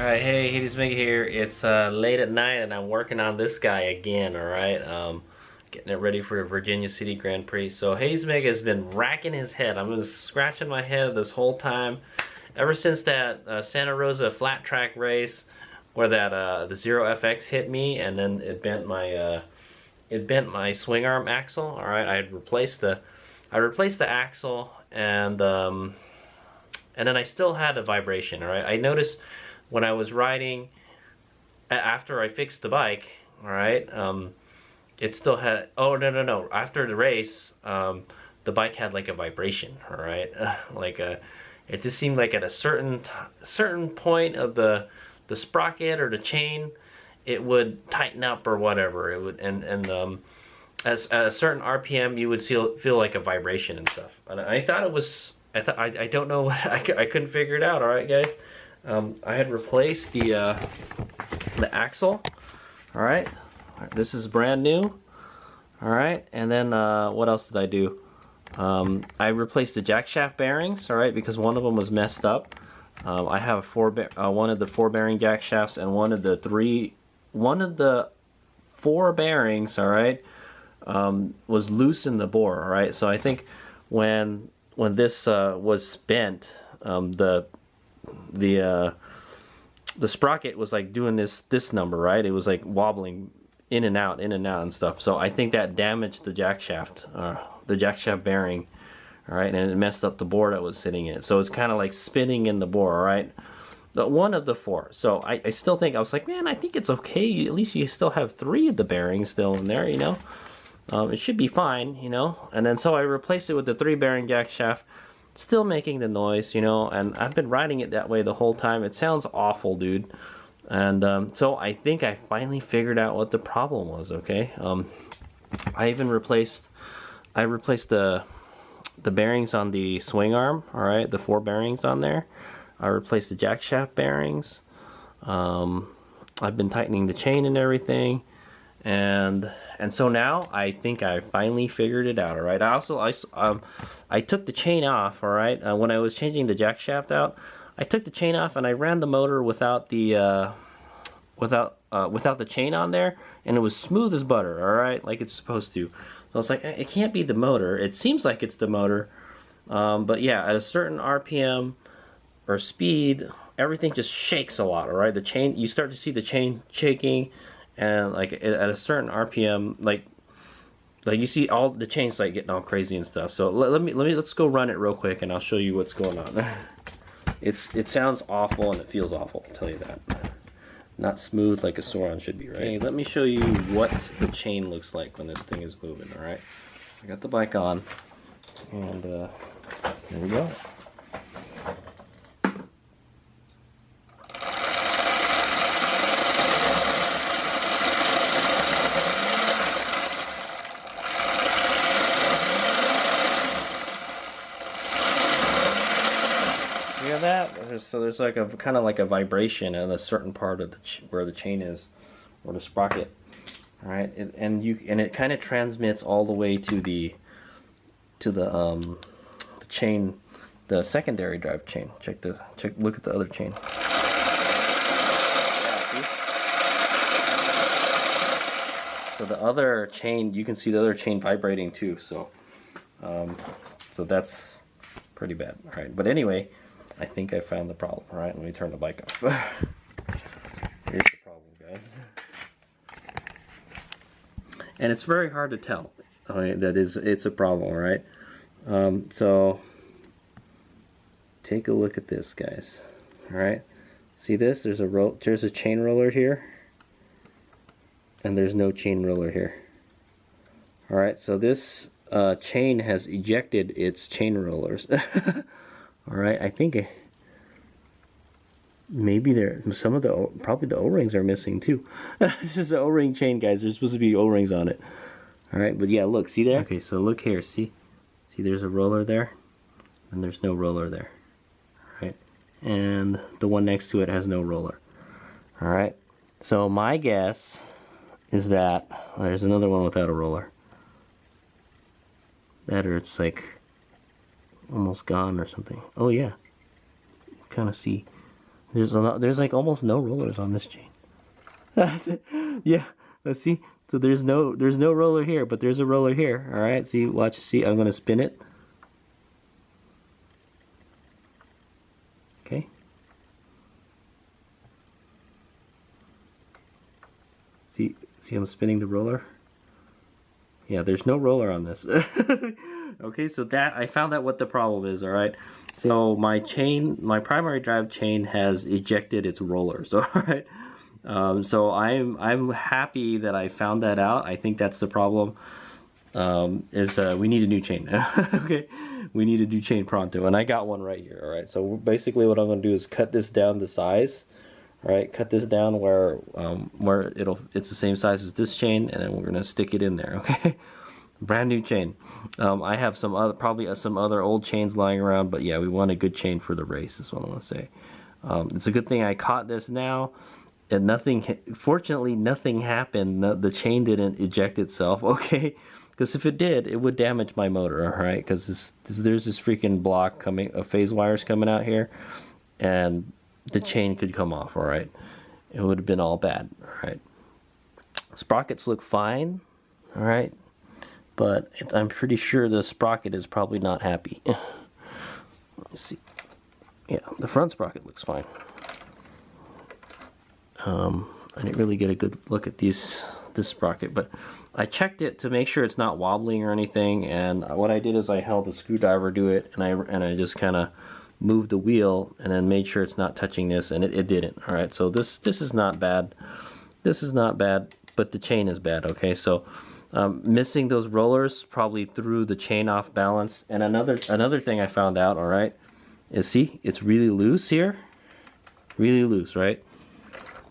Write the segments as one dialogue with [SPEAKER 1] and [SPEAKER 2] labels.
[SPEAKER 1] Alright, hey, Hades Mega here. It's late at night and I'm working on this guy again, alright? Getting it ready for the Virginia City Grand Prix. So Hades Mega has been racking his head. I've been scratching my head this whole time. Ever since that Santa Rosa flat track race where that the Zero FX hit me and then it bent my swing arm axle, alright? I replaced the axle and then I still had a vibration, alright? I noticed when I was riding after I fixed the bike, all right, it still had, oh no, after the race, the bike had like a vibration, all right, it just seemed like at a certain point of the sprocket or the chain, it would tighten up or whatever. It would, as at a certain RPM, you would feel like a vibration and stuff. And I thought it was, I don't know, I couldn't figure it out. All right, guys. I had replaced the axle. All right, this is brand new. All right, and then what else did I do? I replaced the jack shaft bearings. All right, because one of them was messed up. I have one of the 4 bearing jack shafts and one of the 4 bearings. All right, was loose in the bore. All right, so I think when this was bent, the sprocket was like doing this number, right? It was like wobbling in and out and stuff. So I think that damaged the jack shaft bearing, all right, and it messed up the bore that was sitting in it. So it's kind of like spinning in the bore, all right? But one of the 4. So I still think, I was like, man, I think it's okay. At least you still have 3 of the bearings still in there, you know? It should be fine, you know? And then so I replaced it with the 3 bearing jack shaft. Still making the noise, you know, and I've been riding it that way the whole time. It sounds awful, dude. And so I think I finally figured out what the problem was. Okay, I even replaced the bearings on the swing arm. All right, the 4 bearings on there. I replaced the jack shaft bearings. I've been tightening the chain and everything, and so now I think I finally figured it out. All right. I took the chain off. All right. When I was changing the jack shaft out, I took the chain off and I ran the motor without the chain on there, and it was smooth as butter. All right, like it's supposed to. So I was like, it can't be the motor. It seems like it's the motor, but yeah, at a certain RPM or speed, everything just shakes a lot. All right, the chain, you start to see the chain shaking. And like at a certain RPM, like you see all the chains like getting all crazy and stuff. So let's go run it real quick, and I'll show you what's going on. It sounds awful and it feels awful. I'll tell you that. Not smooth like a Sauron should be, right? Okay, let me show you what the chain looks like when this thing is moving. All right, I got the bike on, and there we go. That so there's like a kind of like a vibration in a certain part of where the chain is, or the sprocket. All right, and it kind of transmits all the way to the chain, the secondary drive chain. Look at the other chain. Yeah, so the other chain, you can see the other chain vibrating too. So so that's pretty bad. All right, but anyway, I think I found the problem. All right, let me turn the bike off. Here's the problem, guys. And it's very hard to tell. All right, it's a problem, all right? So take a look at this, guys. All right, see this? There's a chain roller here, and there's no chain roller here. All right, so this chain has ejected its chain rollers. Alright, I think maybe probably the O-rings are missing too. This is an O-ring chain, guys. There's supposed to be O-rings on it. Alright, but yeah, look, see there? Okay, so look here, see there's a roller there, and there's no roller there. Alright, and the one next to it has no roller. Alright, so my guess is that there's another one without a roller. That, or it's like almost gone or something. Oh yeah, kind of see There's like almost no rollers on this chain. Yeah, let's see. So there's no roller here, but there's a roller here. All right, see, watch, see, I'm gonna spin it. Okay. See, I'm spinning the roller. Yeah, there's no roller on this. Okay, so that I found out what the problem is. All right, so my primary drive chain has ejected its rollers. All right. So I'm happy that I found that out. I think that's the problem. We need a new chain. Okay, we need a new chain pronto, and I got one right here. All right, so basically what I'm going to do is cut this down to size. All right, cut this down where it's the same size as this chain, and then we're going to stick it in there. Okay, brand new chain. I have probably some other old chains lying around, but yeah, we want a good chain for the race. Is what I want to say. It's a good thing I caught this now. And fortunately, nothing happened. The chain didn't eject itself, okay? Because if it did, it would damage my motor, all right? Because there's this freaking block of phase wires coming out here, and the chain could come off, all right? It would have been all bad, all right? Sprockets look fine, all right? But I'm pretty sure the sprocket is probably not happy. Let me see. Yeah, the front sprocket looks fine. I didn't really get a good look at this sprocket, but I checked it to make sure it's not wobbling or anything, and what I did is I held a screwdriver to it, and I just kind of moved the wheel and then made sure it's not touching this, and it didn't. All right, so this is not bad. This is not bad, but the chain is bad. Okay, so missing those rollers probably threw the chain off balance. And another thing I found out, all right, is see, it's really loose here, really loose, right?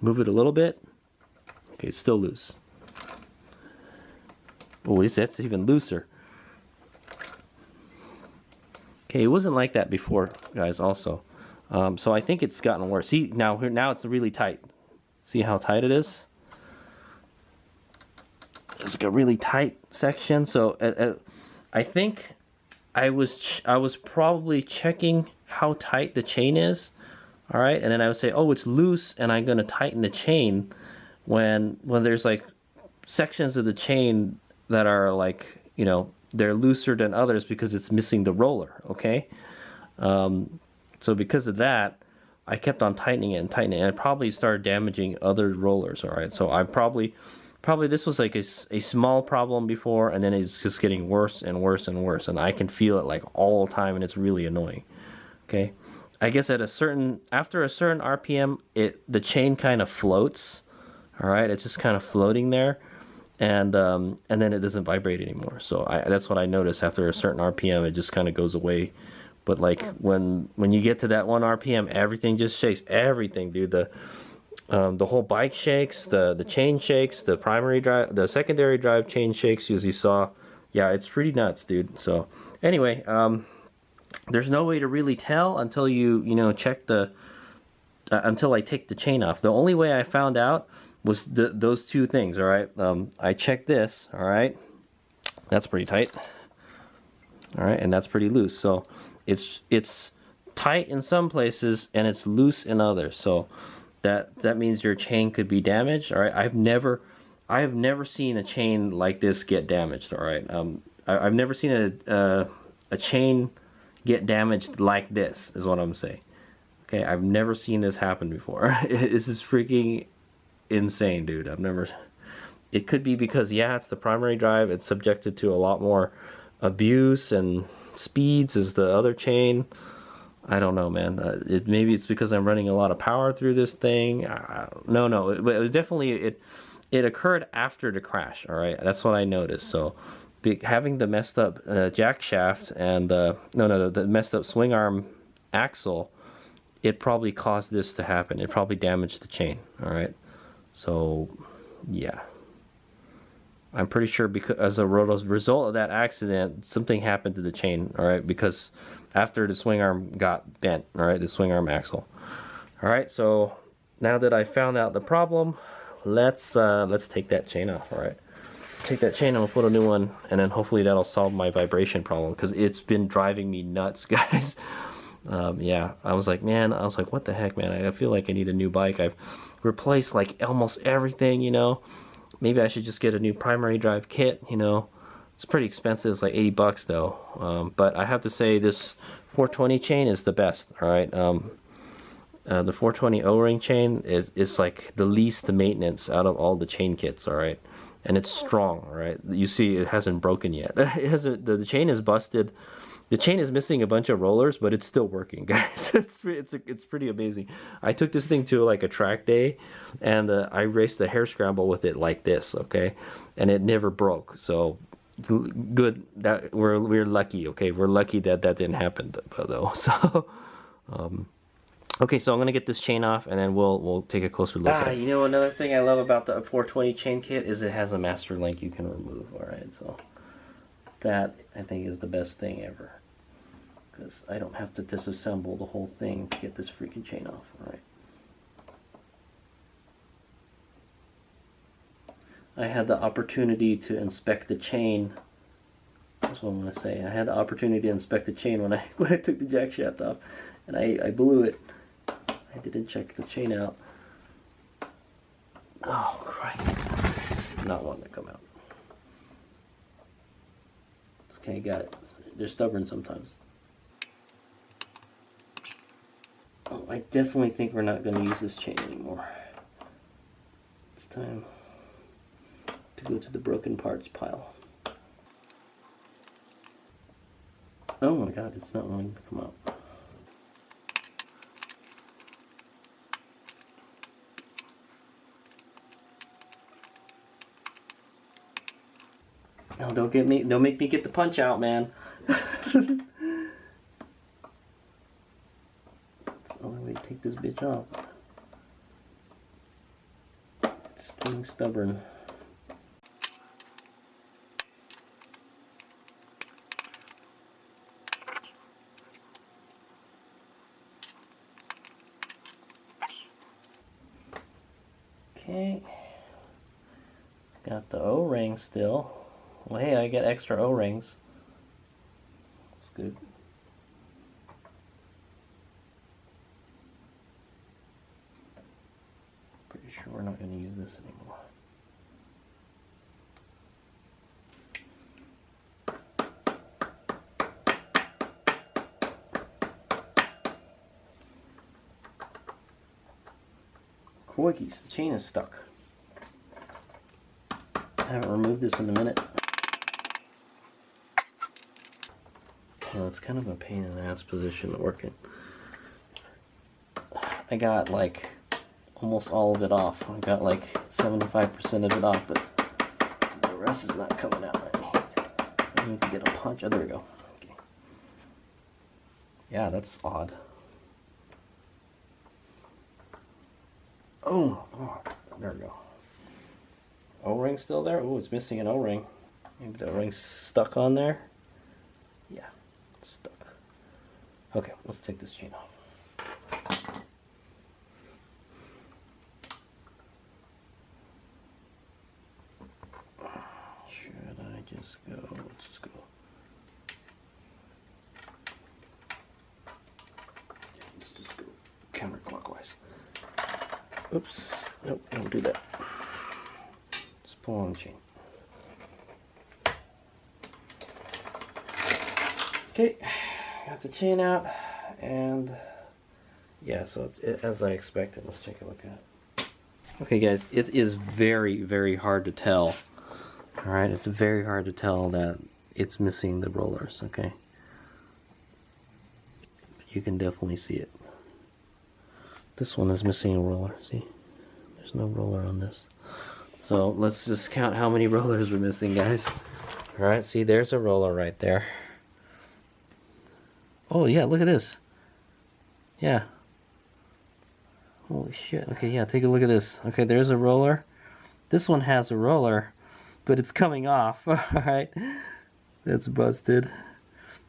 [SPEAKER 1] Move it a little bit. Okay, it's still loose. Oh, that's even looser. Okay, it wasn't like that before, guys, also. So I think it's gotten worse. See, now it's really tight. See how tight it is? It's like a really tight section. So I think I was probably checking how tight the chain is. All right, and then I would say, oh, it's loose, and I'm gonna tighten the chain when there's like sections of the chain that are like, you know, they're looser than others because it's missing the roller. Okay, so because of that, I kept on tightening it, and it probably started damaging other rollers. All right, so I probably this was like a small problem before, and then it's just getting worse and worse and worse, and I can feel it like all the time, and it's really annoying. Okay. I guess after a certain RPM, the chain kind of floats. All right, it's just kind of floating there, and then it doesn't vibrate anymore. So that's what I noticed. After a certain RPM, it just kind of goes away. But like when you get to that 1 RPM, everything just shakes. Everything, dude. The whole bike shakes. The chain shakes. The secondary drive chain shakes, as you saw. Yeah, it's pretty nuts, dude. So anyway, there's no way to really tell until you check until I take the chain off. The only way I found out was those two things. All right, I checked this. All right, that's pretty tight. All right, and that's pretty loose. So it's tight in some places and it's loose in others. So that means your chain could be damaged. All right, I have never seen a chain like this get damaged. All right, I've never seen a chain get damaged like this, is what I'm saying. Okay, I've never seen this happen before. This is freaking insane, dude. It could be because, yeah, it's the primary drive. It's subjected to a lot more abuse and speeds as the other chain. I don't know, man. Maybe it's because I'm running a lot of power through this thing. No. It definitely it occurred after the crash. All right, that's what I noticed. So having the messed up jack shaft and the messed up swing arm axle, it probably caused this to happen. It probably damaged the chain. All right, so yeah, I'm pretty sure because as a result of that accident, something happened to the chain. All right, because after the swing arm got bent. All right, the swing arm axle. All right, so now that I found out the problem, let's take that chain off. All right. Take that chain and we'll put a new one, and then hopefully that'll solve my vibration problem, because it's been driving me nuts, guys. Yeah, I was like, man, I was like, what the heck, man? I feel like I need a new bike. I've replaced like almost everything, you know. Maybe I should just get a new primary drive kit, you know. It's pretty expensive. It's like 80 bucks though. But I have to say this 420 chain is the best, all right? The 420 O-ring chain is like the least maintenance out of all the chain kits, all right? And it's strong, all right? You see it hasn't broken yet. It hasn't, the chain is busted. The chain is missing a bunch of rollers, but it's still working, guys. It's pretty amazing. I took this thing to like a track day, and I raced the Hare Scramble with it like this, okay? And it never broke. So good that we're lucky, okay? We're lucky that that didn't happen though. So okay, so I'm gonna get this chain off, and then we'll take a closer look at it. You know, another thing I love about the 420 chain kit is it has a master link you can remove. All right, so that I think is the best thing ever, because I don't have to disassemble the whole thing to get this freaking chain off. All right. I had the opportunity to inspect the chain. That's what I'm gonna say. I had the opportunity to inspect the chain when I took the jack shaft off, and I blew it. I didn't check the chain out. Oh Christ! It's not wanting to come out. Okay, got it. They're stubborn sometimes. Oh, I definitely think we're not going to use this chain anymore. It's time to go to the broken parts pile. Oh my god, it's not wanting to come out. No, don't make me get the punch out, man. That's the only way to take this bitch off. It's being stubborn. Okay. It's got the O-ring still. Well, hey, I get extra O-rings. That's good. Pretty sure we're not going to use this anymore. Quickies, the chain is stuck. I haven't removed this in a minute. Well, it's kind of a pain in the ass position to work in. I got like almost all of it off. I got like 75% of it off, but the rest is not coming out. I need to get a punch. Oh, there we go. Okay. Yeah, that's odd. Oh, there we go. O-ring still there? Oh, it's missing an O-ring. Maybe the O-ring's stuck on there. Yeah, it's stuck. Okay, let's take this chain off. Should I just go? Let's just go. Let's just go counterclockwise. Oops. Nope, don't do that. Just pull on the chain. Okay, got the chain out, and yeah, so it's as I expected. Let's take a look at it. Okay, guys, it is very, very hard to tell. All right, it's very hard to tell that it's missing the rollers. Okay, you can definitely see it. This one is missing a roller. See, there's no roller on this. So let's just count how many rollers we're missing, guys. All right, see, there's a roller right there. Oh yeah, look at this. Yeah. Holy shit. Okay, yeah, take a look at this. Okay, there's a roller. This one has a roller, but it's coming off. Alright. That's busted.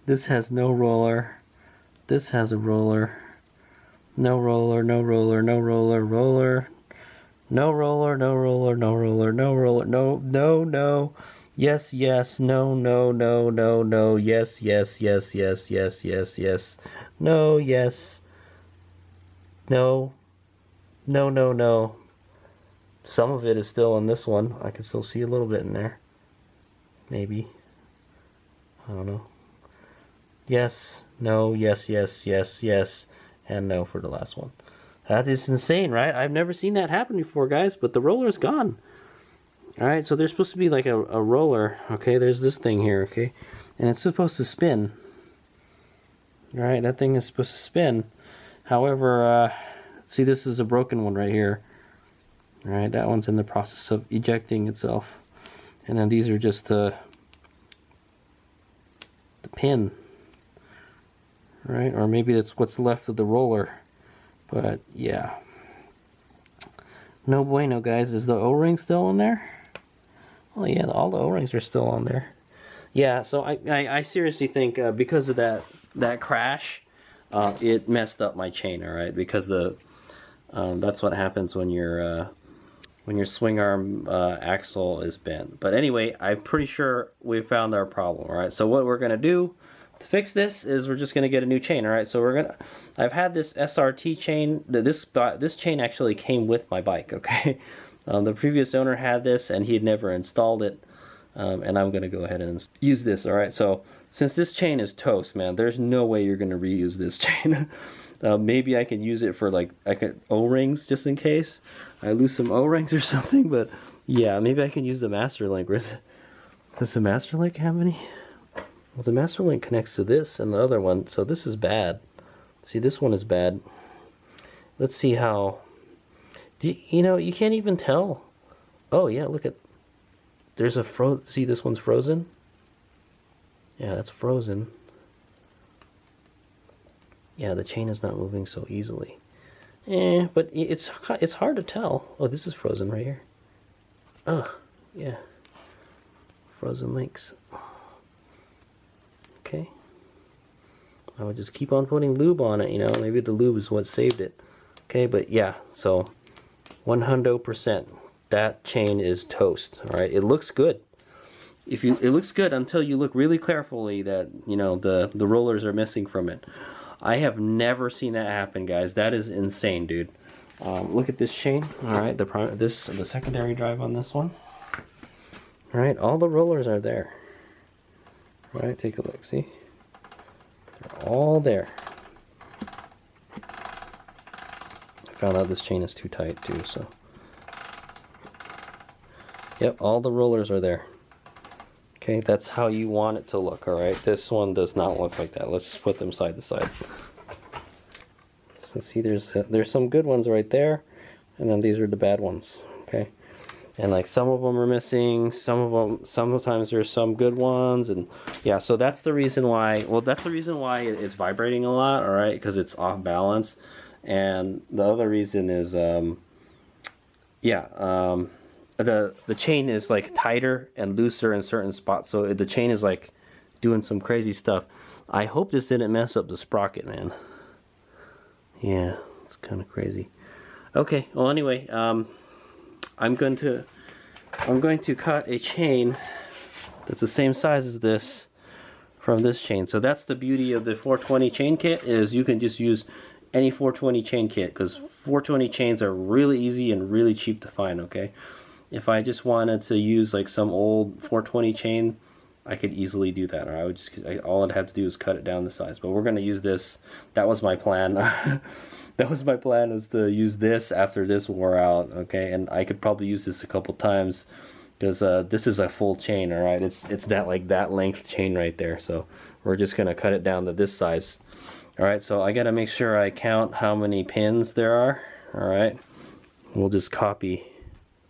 [SPEAKER 1] This has no roller. This has a roller. No roller, no roller, no roller, roller. No roller, no roller, no roller, no roller, no, no, no. Yes, yes, no, no, no, no, no, yes, yes, yes, yes, yes, yes, yes, no, yes, no, no, no, no. Some of it is still in this one. I can still see a little bit in there. Maybe. I don't know. Yes, no, yes, yes, yes, yes, and no for the last one. That is insane, right? I've never seen that happen before, guys, but the roller's gone. Alright, so there's supposed to be like a roller. Okay, there's this thing here, okay? And it's supposed to spin. Alright, that thing is supposed to spin. However, see, this is a broken one right here. Alright, that one's in the process of ejecting itself. And then these are just the pin. Right, or maybe that's what's left of the roller. But, yeah. No bueno, guys. Is the O-ring still in there? Oh yeah, all the O-rings are still on there. Yeah, so I seriously think because of that crash, it messed up my chain. All right, because that's what happens when your swing arm axle is bent. But anyway, I'm pretty sure we found our problem. All right, so what we're gonna do to fix this is we're just gonna get a new chain. All right, so I've had this SRT chain. This chain actually came with my bike. Okay. The previous owner had this and he had never installed it, and I'm going to go ahead and use this. Alright, so since this chain is toast, man, there's no way you're going to reuse this chain. Maybe I can use it for like O-rings just in case I lose some O-rings or something, but yeah, maybe I can use the master link. Does the master link have any? Well, the master link connects to this and the other one, so this is bad. See, this one is bad. Let's see how... You know, you can't even tell. Oh yeah, look at, there's a see, this one's frozen. Yeah, that's frozen. Yeah, the chain is not moving so easily. But it's hard to tell. Oh, this is frozen right here. Oh, yeah. Frozen links. Okay. I would just keep on putting lube on it, you know. Maybe the lube is what saved it. Okay, but yeah, so 100%. That chain is toast. All right, it looks good. It looks good until you look really carefully that, you know, the rollers are missing from it. I have never seen that happen, guys. That is insane, dude. Look at this chain. All right, the secondary drive on this one. All right, all the rollers are there. All right, take a look. See, they're all there. Found out this chain is too tight too, so yep, all the rollers are there. Okay, that's how you want it to look. All right, this one does not look like that. Let's put them side to side. So see, there's some good ones right there, and then these are the bad ones. Okay, and like some of them are missing, sometimes there's some good ones, and yeah, so that's the reason why. Well, that's the reason why it's vibrating a lot. All right, because it's off balance. And the other reason is, the chain is like tighter and looser in certain spots, so the chain is like doing some crazy stuff. I hope this didn't mess up the sprocket, man. Yeah, it's kind of crazy. Okay, well anyway, I'm going to cut a chain that's the same size as this from this chain. So that's the beauty of the 420 chain kit, is you can just use any 420 chain kit, because 420 chains are really easy and really cheap to find. Okay, if I just wanted to use like some old 420 chain, I could easily do that, or I would just, all I'd have to do is cut it down the size. But we're going to use this. That was my plan. That was my plan, was to use this after this wore out. Okay, and I could probably use this a couple times, because this is a full chain. All right, it's that length chain right there. So we're just going to cut it down to this size. Alright, so I gotta make sure I count how many pins there are. Alright, we'll just copy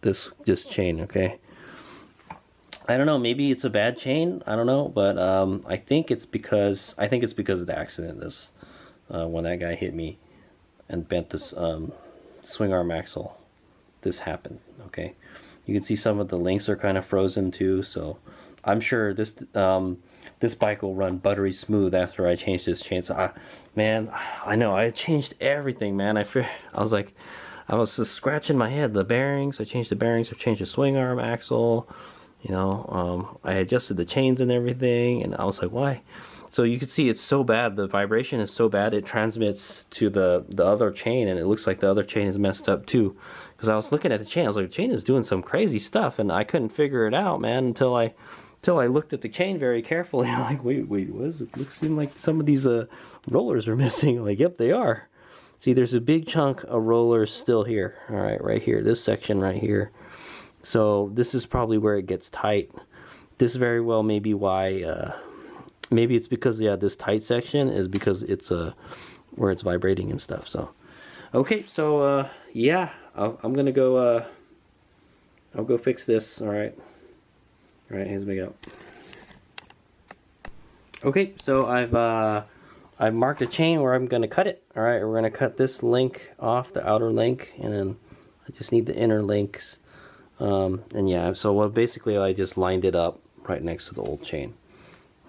[SPEAKER 1] this chain. Okay, I don't know, maybe it's a bad chain, I don't know, but I think it's because of the accident. This when that guy hit me and bent this swing arm axle, this happened. Okay, you can see some of the links are kind of frozen too, so I'm sure this bike will run buttery smooth after I change this chain. So man, I know I changed everything, man. I was just scratching my head. The bearings, I changed the bearings. I changed the swing arm axle. You know, I adjusted the chains and everything, and I was like, why? So you can see it's so bad, the vibration is so bad, it transmits to the other chain, and it looks like the other chain is messed up too. Because I was looking at the chain, I was like, the chain is doing some crazy stuff, and I couldn't figure it out, man, until I looked at the chain very carefully. I'm like, wait, what is it? Looks like some of these rollers are missing. Like, yep, they are. See, there's a big chunk of rollers still here. All right, right here, this section right here. So this is probably where it gets tight. This very well may be why, maybe it's because, yeah, this tight section is because it's where it's vibrating and stuff. So, okay, so yeah, I'm gonna go, I'll go fix this. All right, here's me go. Okay, so I've marked a chain where I'm gonna cut it. All right, we're gonna cut this link off, the outer link, and then I just need the inner links. And yeah, so what basically I just lined it up right next to the old chain.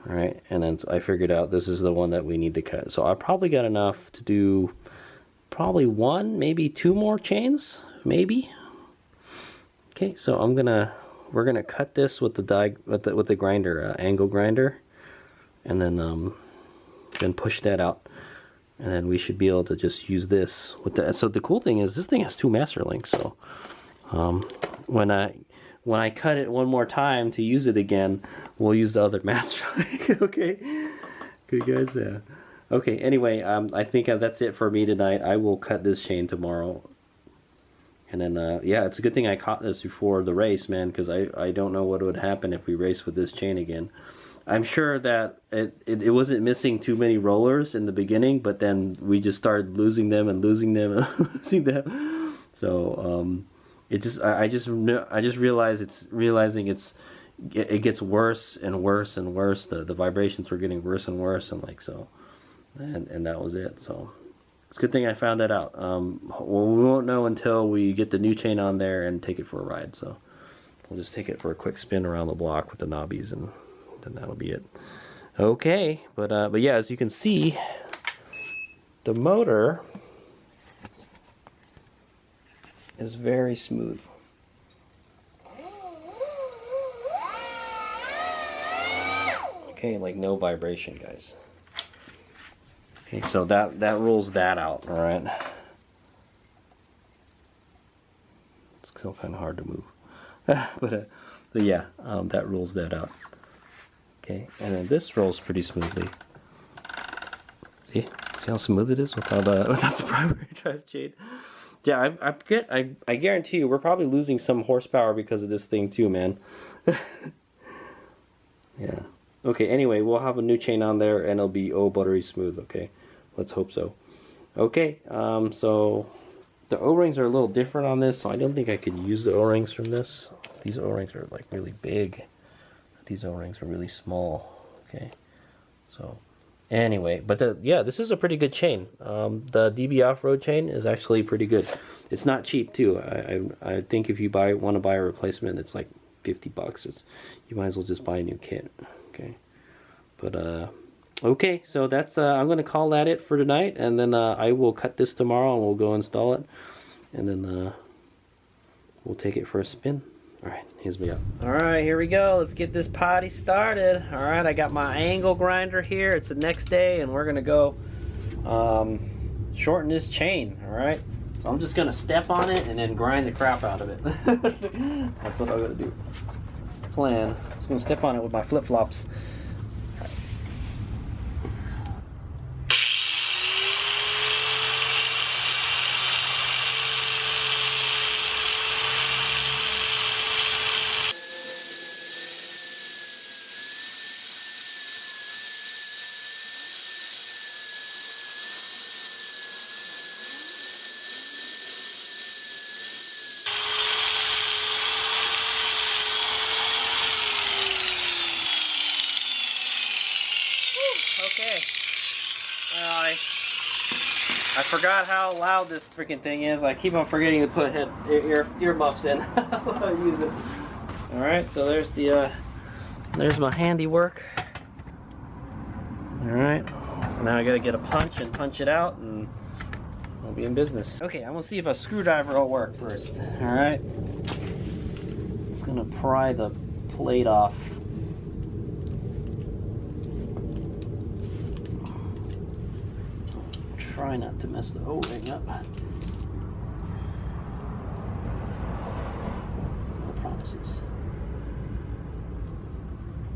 [SPEAKER 1] All right, and then I figured out this is the one that we need to cut. So I probably got enough to do probably one, maybe two more chains, maybe. Okay, so we're gonna cut this with the grinder, angle grinder, and then push that out, and then we should be able to just use this with the. So the cool thing is this thing has two master links. So when I cut it one more time to use it again, we'll use the other master link. Okay, good guys. Yeah. Okay. Anyway, I think that's it for me tonight. I will cut this chain tomorrow, and then yeah, it's a good thing I caught this before the race, man, because I don't know what would happen if we race with this chain again. I'm sure that it wasn't missing too many rollers in the beginning, but then we just started losing them and losing them and losing them. So I just realized it gets worse and worse and worse. The vibrations were getting worse and worse, and like so, and that was it. So it's a good thing I found that out. Well, we won't know until we get the new chain on there and take it for a ride. So we'll just take it for a quick spin around the block with the knobbies, and then that'll be it. Okay, but yeah, as you can see, the motor is very smooth. Okay, like no vibration, guys. Okay, so that rules that out. All right, it's still kind of hard to move, but yeah, that rules that out. Okay, and then this rolls pretty smoothly. See how smooth it is without the primary drive chain. Yeah, I guarantee you we're probably losing some horsepower because of this thing too, man. Yeah. Okay, anyway, we'll have a new chain on there and it'll be buttery smooth, okay? Let's hope so. Okay, so the O-rings are a little different on this, so I don't think I could use the O-rings from this. These O-rings are like really big. These O-rings are really small, okay? So anyway, but yeah, this is a pretty good chain. The DB off-road chain is actually pretty good. It's not cheap too. I think if you want to buy a replacement, it's like $50. You might as well just buy a new kit. Okay, but okay, so that's I'm gonna call that it for tonight, and then I will cut this tomorrow and we'll go install it, and then we'll take it for a spin. Alright, here's me up. Alright, here we go. Let's get this potty started. Alright, I got my angle grinder here. It's the next day, and we're going to go shorten this chain. Alright, so I'm just going to step on it and then grind the crap out of it. That's what I'm going to do. That's the plan. I'm just going to step on it with my flip-flops. Okay. Well, I forgot how loud this freaking thing is. I keep on forgetting to put earmuffs in when I use it. All right, so there's my handiwork. All right, now I gotta get a punch and punch it out, and I'll be in business. Okay, I'm gonna see if a screwdriver will work first. All right, just gonna pry the plate off. Try not to mess the O-ring up. No promises.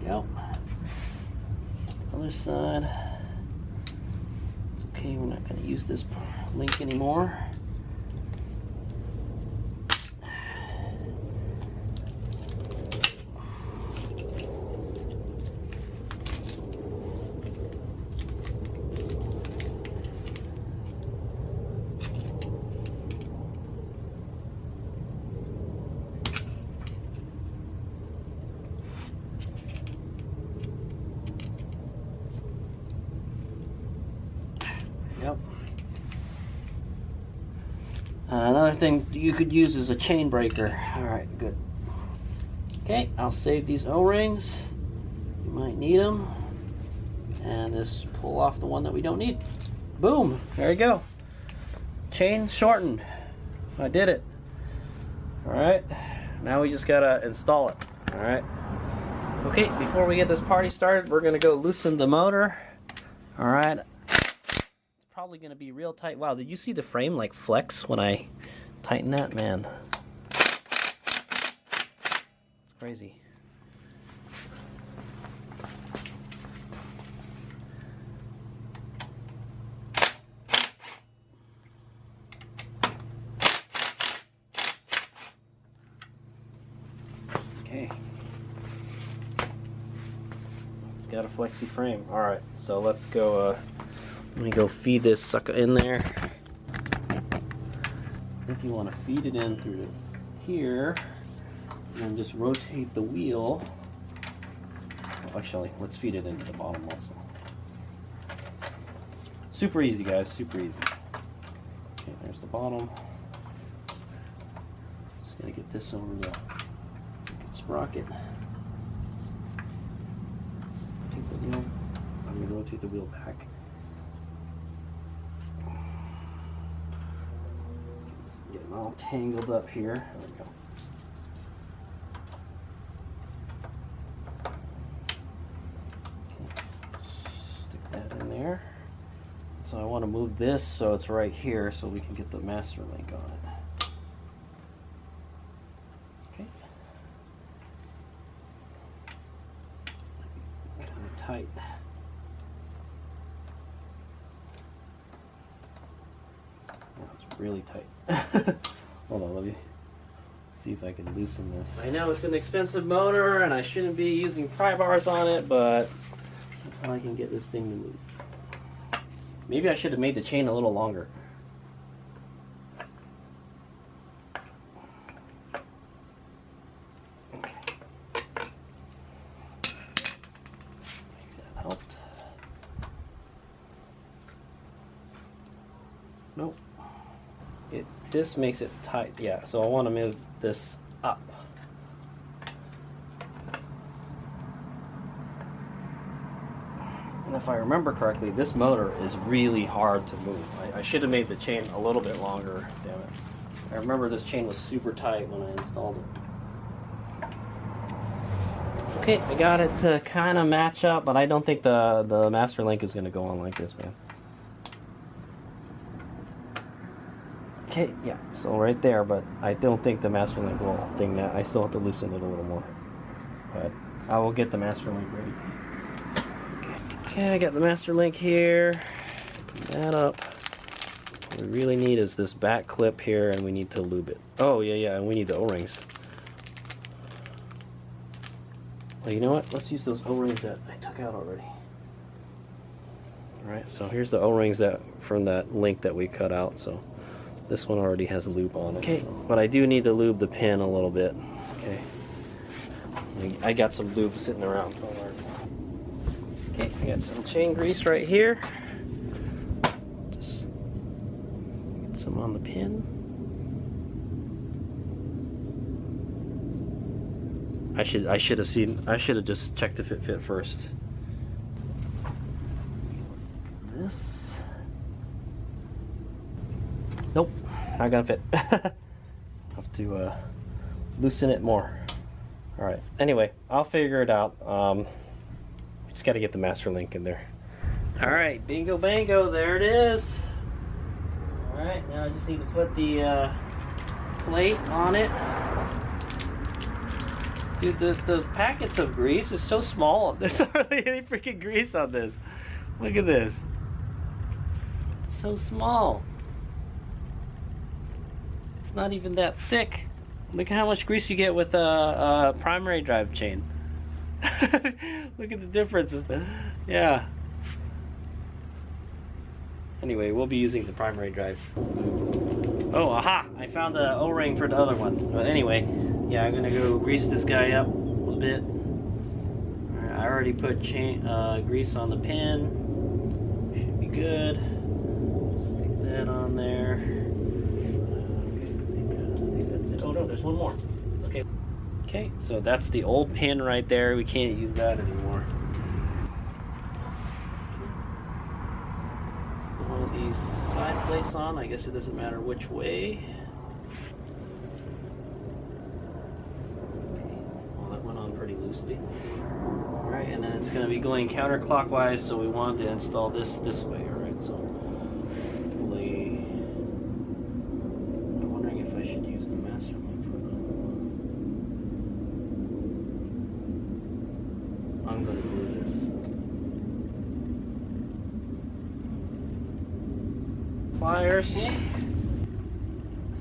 [SPEAKER 1] Go. Other side. It's okay, we're not going to use this link anymore. Yep. Another thing you could use is a chain breaker. Alright, good. Okay, I'll save these O-rings. You might need them. And just pull off the one that we don't need. Boom! There you go. Chain shortened. I did it. Alright, now we just gotta install it. Alright. Okay, before we get this party started, we're gonna go loosen the motor. Alright. Probably gonna be real tight. Wow, did you see the frame like flex when I tighten that? Man, it's crazy. Okay, it's got a flexy frame. All right, so let's go. Let me go feed this sucker in there. If you want to feed it in through here, and then just rotate the wheel. Oh, actually, let's feed it into the bottom also. Super easy, guys, super easy. Okay, there's the bottom. Just gotta get this over the sprocket. Take the wheel. I'm gonna rotate the wheel back. Getting all tangled up here. There we go. Okay. Stick that in there. So I want to move this so it's right here so we can get the master link on it. Okay. Kind of tight. It's really tight. Hold on, let me see if I can loosen this. I know it's an expensive motor and I shouldn't be using pry bars on it, but that's how I can get this thing to move. Maybe I should have made the chain a little longer. Okay. Maybe that helped. Nope. This makes it tight, yeah, so I want to move this up. And if I remember correctly, this motor is really hard to move. I should have made the chain a little bit longer, damn it. I remember this chain was super tight when I installed it. Okay, I got it to kind of match up, but I don't think the master link is going to go on like this, man. Okay, yeah, so right there, but I don't think the master link will thing that. I still have to loosen it a little more. But I will get the master link ready. Okay, I got the master link here. Put that up. What we really need is this back clip here, and we need to lube it. Oh, yeah, and we need the O-rings. Well, you know what? Let's use those O-rings that I took out already. Alright, so here's the O-rings that from that link that we cut out, so this one already has lube on it. Okay, so. But I do need to lube the pin a little bit. Okay. I got some lube sitting around. Okay, I got some chain grease right here. Just get some on the pin. I should have just checked if it fit first. This. Nope, not gonna fit. Have to loosen it more. All right, anyway, I'll figure it out. Just got to get the master link in there. All right, bingo bango, there it is. All right, now I just need to put the plate on it. Dude, the packets of grease is so small. There's hardly any freaking grease on this. Look at this. It's so small. It's not even that thick. Look at how much grease you get with a primary drive chain. Look at the difference. Yeah. Anyway, we'll be using the primary drive. Oh, aha! I found the O-ring for the other one. But anyway, yeah, I'm gonna go grease this guy up a little bit. Alright, I already put grease on the pin. Should be good. Stick that on there. I think that's it. Oh no, there's one more. Okay. Okay, so that's the old pin right there. We can't use that anymore. All these side plates on. I guess it doesn't matter which way. Okay. Well, that went on pretty loosely. Alright, and then it's going to be going counterclockwise, so we want to install this way. Alright, so hopefully, I'm wondering if I should use the master link for that. I'm going to glue this. Pliers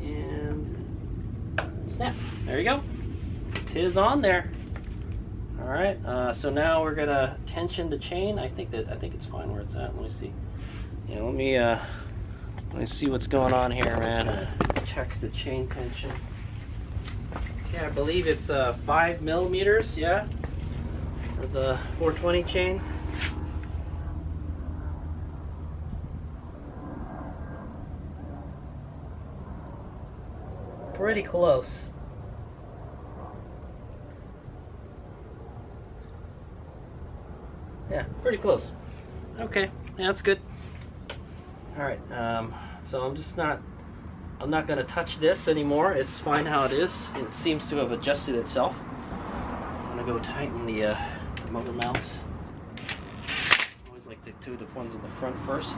[SPEAKER 1] and snap. There you go. Tis on there. All right. So now we're gonna tension the chain. I think it's fine where it's at. Let me see. Yeah. Let me see what's going on here, man. Check the chain tension. Yeah, I believe it's 5 millimeters. Yeah, for the 420 chain. Pretty close. Yeah, pretty close. Okay, yeah, that's good. All right, so I'm not gonna touch this anymore. It's fine how it is. It seems to have adjusted itself. I'm gonna go tighten the motor mounts. I always like to do the ones in the front first.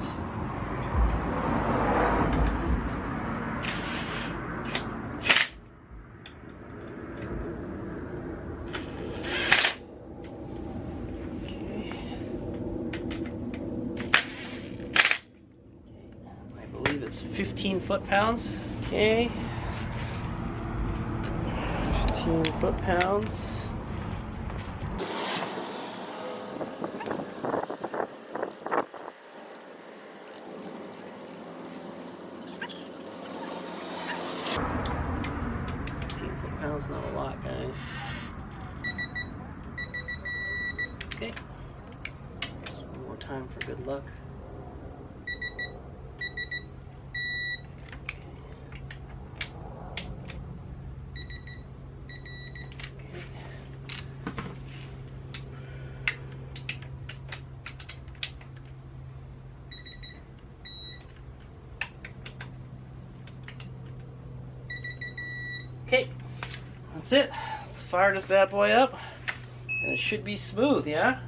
[SPEAKER 1] It's 15 foot-pounds. Okay. 15 foot-pounds. Not a lot, guys. Okay. Just one more time for good luck. Okay, that's it. Let's fire this bad boy up, and it should be smooth, yeah?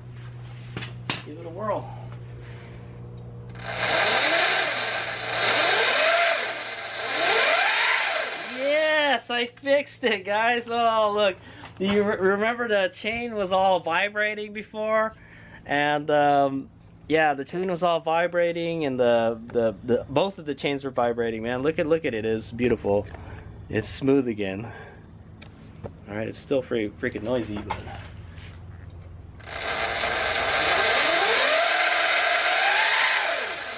[SPEAKER 1] Let's give it a whirl. Yes, I fixed it, guys. Oh, look. You remember the chain was all vibrating before? And, yeah, the chain was all vibrating, and the both of the chains were vibrating, man. Look at it. It's beautiful. It's smooth again. Alright, it's still freaking noisy, but...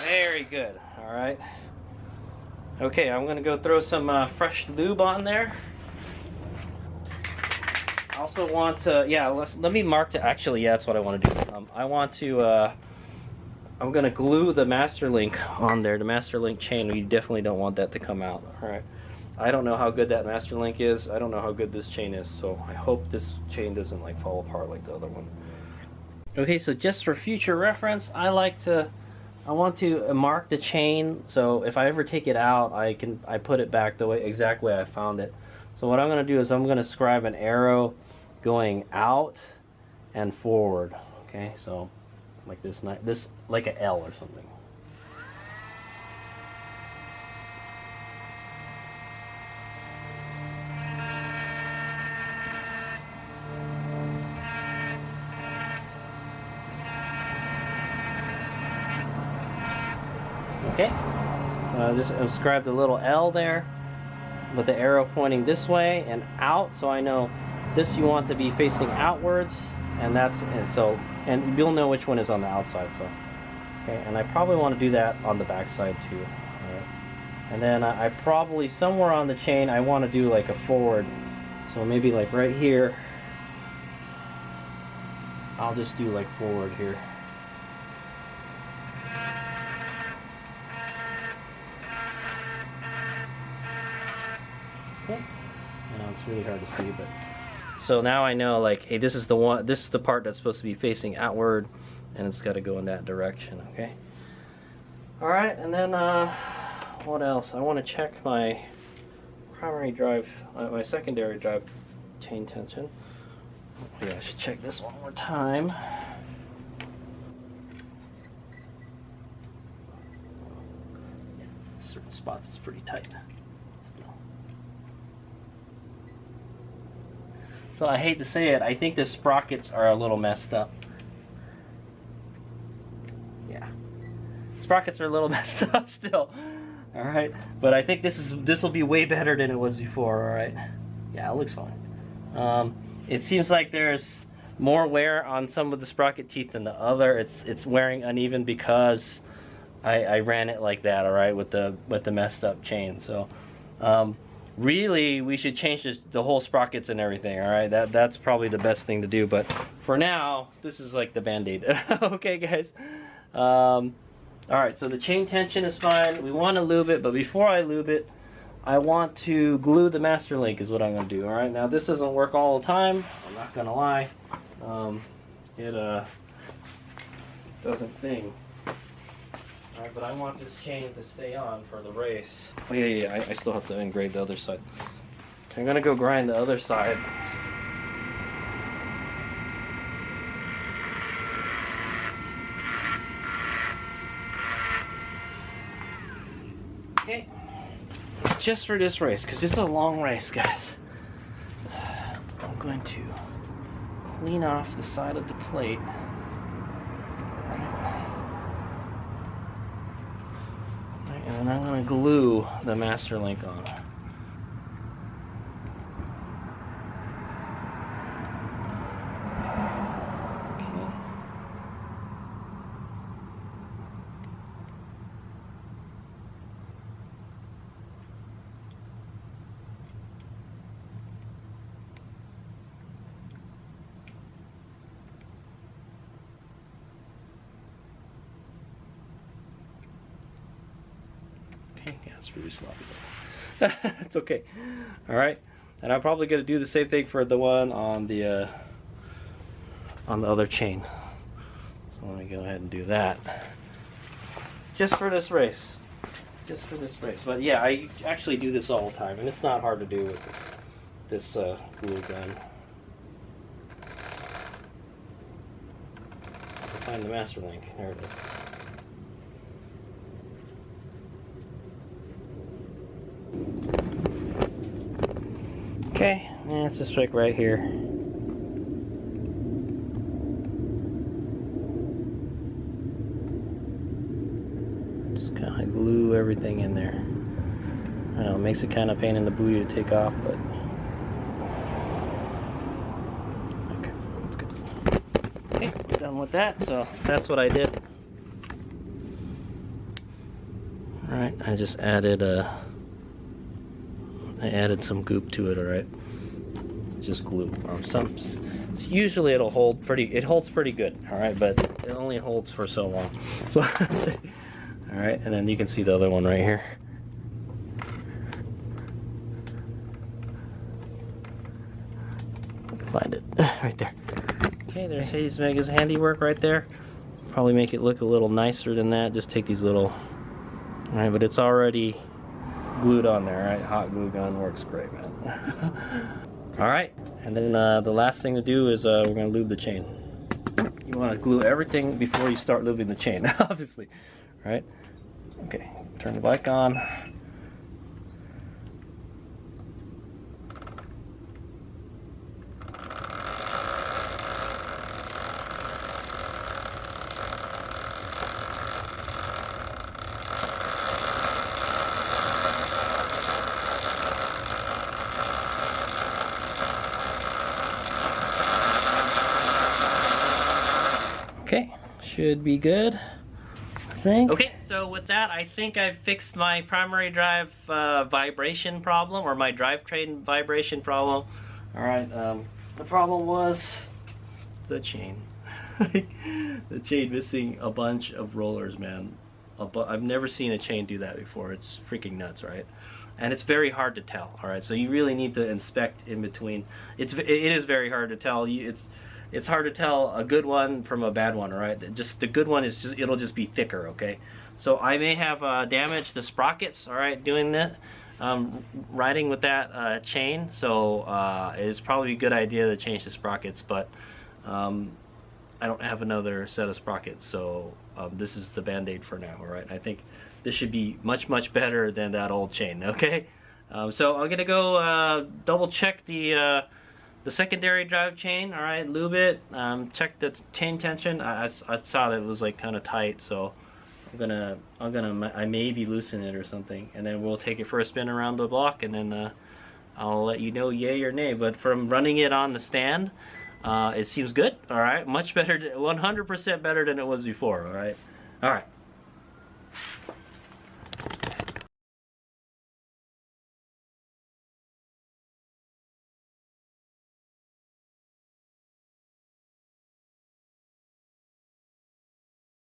[SPEAKER 1] Very good. Alright. Okay, I'm gonna go throw some fresh lube on there. I also want to, yeah, let me mark the, actually, yeah, that's what I want to do. I want to, I'm gonna glue the master link on there, the master link chain. We definitely don't want that to come out. Alright. I don't know how good that master link is. I don't know how good this chain is, so I hope this chain doesn't like fall apart like the other one. Okay, so just for future reference, I want to mark the chain, so if I ever take it out, I put it back the exact way I found it. So what I'm going to do is I'm going to scribe an arrow going out and forward. Okay, so like this like an L or something. Okay, just inscribe the little L there with the arrow pointing this way and out, so I know this you want to be facing outwards, and and you'll know which one is on the outside. So okay, and I probably want to do that on the back side too. All right. And then I probably somewhere on the chain I want to do like a forward, so maybe like right here I'll just do like forward here. Okay. I know it's really hard to see, but so now I know, like, hey, this is the part that's supposed to be facing outward, and it's got to go in that direction. Okay. All right, and then what else? I want to check my primary drive, my secondary drive chain tension. Yeah, I should check this one more time. Certain spots it's pretty tight. So I hate to say it, I think the sprockets are a little messed up. Yeah, sprockets are a little messed up still. All right, but I think this will be way better than it was before. All right, yeah, it looks fine. It seems like there's more wear on some of the sprocket teeth than the other. It's wearing uneven because I ran it like that. All right, with the messed up chain. So. Really, we should change the whole sprockets and everything, all right? That's probably the best thing to do, but for now, this is like the Band-Aid. Okay, guys? All right, so the chain tension is fine. We want to lube it, but before I lube it, I want to glue the master link is what I'm going to do, all right? Now, this doesn't work all the time. I'm not going to lie. It doesn't thing. Alright, but I want this chain to stay on for the race. Oh yeah, I still have to engrave the other side. Okay, I'm gonna go grind the other side. Okay, just for this race, because it's a long race, guys. I'm going to clean off the side of the plate. And I'm going to glue the master link on. Yeah, it's really sloppy. It's okay. All right, and I'm probably gonna do the same thing for the one on the other chain. So let me go ahead and do that. Just for this race. Just for this race. But yeah, I actually do this all the time, and it's not hard to do with this glue gun. Find the master link. There it is. Okay, and it's just like right here. Just kind of glue everything in there. I know, it makes it kind of pain in the booty to take off, but okay, that's good. Okay, done with that. So that's what I did. All right, I just added some goop to it. All right, just glue. Usually it holds pretty good. All right, but it only holds for so long. So all right, and then you can see the other one right here. Find it right there. Okay, there's Hare Mega's handiwork right there. Probably make it look a little nicer than that. Just take these little. All right, but it's already glued on there, right? Hot glue gun works great, man. All right, And then the last thing to do is we're going to lube the chain. You want to glue everything before you start lubing the chain, obviously. Right? Okay, turn the bike on. Okay, should be good, I think. Okay, so with that, I think I've fixed my primary drive vibration problem, or my drivetrain vibration problem. All right, the problem was the chain. The chain missing a bunch of rollers, man. I've never seen a chain do that before. It's freaking nuts, right? And it's very hard to tell. All right, so you really need to inspect in between. It is very hard to tell. It's hard to tell a good one from a bad one, all right? Just the good one is just, it'll just be thicker, okay? So I may have damaged the sprockets, all right, doing that, riding with that chain. So it's probably a good idea to change the sprockets, but I don't have another set of sprockets, so this is the band-aid for now, all right? I think this should be much, much better than that old chain, okay? So I'm gonna go double check the secondary drive chain, all right, lube it, check the chain tension. I saw that it was like kind of tight, so I maybe loosen it or something, and then we'll take it for a spin around the block, and then I'll let you know yay or nay. But from running it on the stand, it seems good, all right, much better, 100% better than it was before, all right.